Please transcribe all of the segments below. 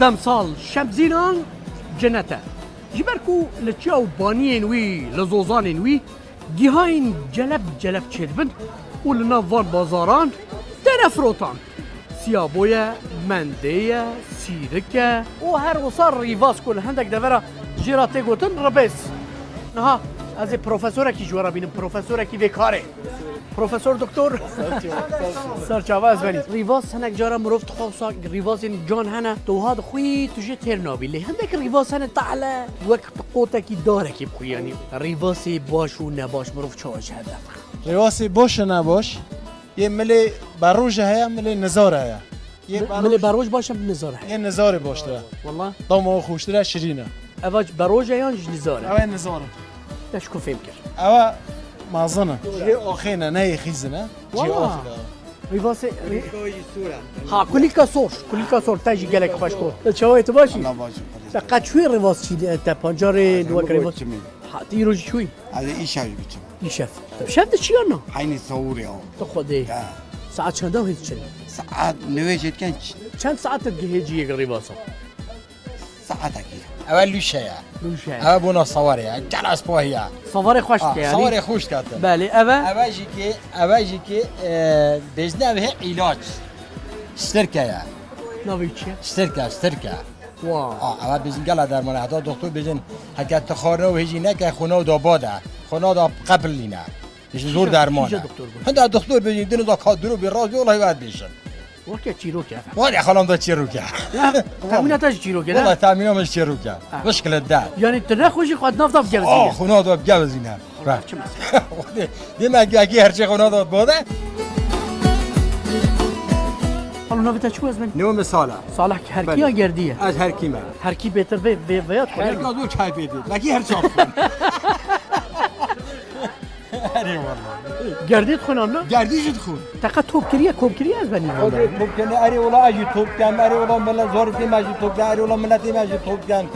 دمسال شمزینان جنته جبركو لتشاو بانيين وي لزوزانين وي جهاين جلب تشدبن ولنا فان بازاران تنفروتان سيابويا مندية سيركة وهر وصار ريفاس كل هندك دفرة جيراتي قوتن ربس ها از پروفسور کی جوارا بینم پروفسور کی بیکاره پروفسور دکتر سرچاواز بنی ریواز هنگ جارا مروفت خوصا ریواز این جان هنه تو هاد خوی توجه ترنابی لی هندک ریواز هنه تعالی وقت قوتا کی داره کی بخوی یعنی ریواز باش و نباش مروفت چاوش هدف ریواز باش و نباش یه ملی بروج هیا ملی نزاره هیا ملی بروج باشم نزاره یه نزاره باشتره والله طعمه خوشتره شیرینه اواج بروج یان نزاره اوه نزاره تشكو فهم كر اوه مازنه جي اخينا ناي خيزنا جي اخنا ريفاسي ها كليكا صور تاجي قالك باشكو تشوي تباشي الله باشي فقط شوي ريفاس شي انت بانجاري دوك ريفاس حاطيرو شوي هذا ايش هاي بتشم يشاف شفت شي انا حيني ثوري اهو تاخذ ساعات شنو هيك ساعات نويجت كان كم ساعات تجي ريفاسا ساعات اكيد اول لوشيا ابونا صوري جلس بوهيا صوري خوش يعني صوري خوش كاتب بالي اواجي كي بزنا به علاج اشتركه يا نويتش اشتركه واو اما بزن قال درمان حتی دکتر بزن حکت تخاره و هیچی نکه خونه داباده خونه دا قبل لینا هیچ زور درمانه هنده دکتر بزن دینو دا کادرو بی راز والله باید بیشن وكا تشيروكا والله خلهم دا تشيروكا تاميناتاش تشيروكا والله تامينهم مش تشيروكا مشكلة ده يعني تنخوشي قد نفضل بجوزينه خونه دا بجوزينه ديما اگه هر چه خونه دا باده حالا نوبت چه از من نو مثاله صالح هر کیا گردیه از هر کیمه هر کی بهتر بیاد هر کی دو چای بیدید لکی هر چاپ اری والله گردید خونان نه گردی جد خون تقا توپ کریه از بنی توپ کنه اری والله اجی توپ کن اری والله مل زور دی ماجی توپ کن اری والله ملتی ماجی توپ کن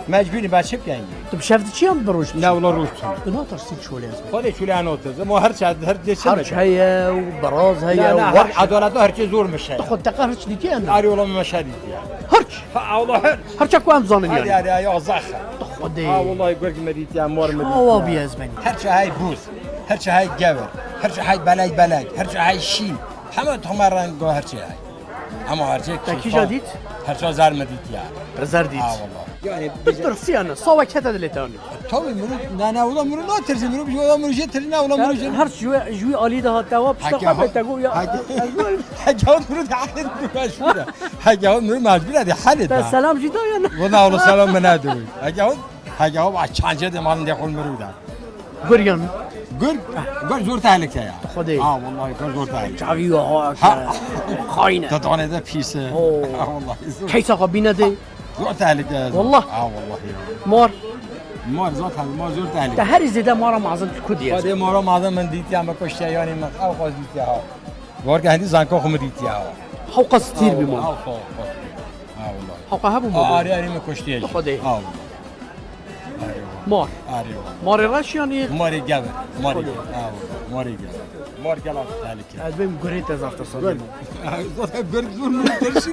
مجبوری بچه کنی تو شفت چی هم بروش نه والله روش نه ترسید شولی از خودی شولی انوتز ما هر چه هر چه هرچ هيا وبراز هيا هر عدالت هر چه زور میشه تاخد دقه هرچ دیتی اند اری والله مشهدی هرچ والله هرچ کو هم زانن يعني اری یا زخ تاخد والله يقول مديتي مار مديتي هو بیاز بنی هر چه های بوز هر چه های گور هر چه های بلگ هر چه های شین همه تو رنگ هر چه های اما هر چه کی جدید هر چه زر مدیتی زردید والله يعني بالترسي انا صوك حتى دلتاني توي منو انا والله منو لا ترسي منو بيجي والله منو جت لنا والله منو جت هرش جوي الي ده توا بتشتغل تقول يا حاجه منو تعال مشهوره حاجه منو مجبوره دي حل سلام جدا يا والله والله سلام من ادوي حاجه هو چانجه مال دخل مرودا قريان قول زور تهلك يا خدي والله قول زور تهلك تعيو خاينه تطعنه ده بيسه والله كيس قبينه دي زور تهلك والله والله مار زور تهلك مار زور تهلك تهري زيدا مارا معظم كودي خدي مارا معظم من ديتي عم كشتي يعني من او خاص ديتي ها ورك هندي زانكو خم ديتي ها حوقه ستير بمون والله حوقه هبو مون اري من كشتي خدي والله مار مار راش يعني ماري جابر ماري ماري جابر مار كلام تهلك ادبم قريت زافت صدق زور من ترشي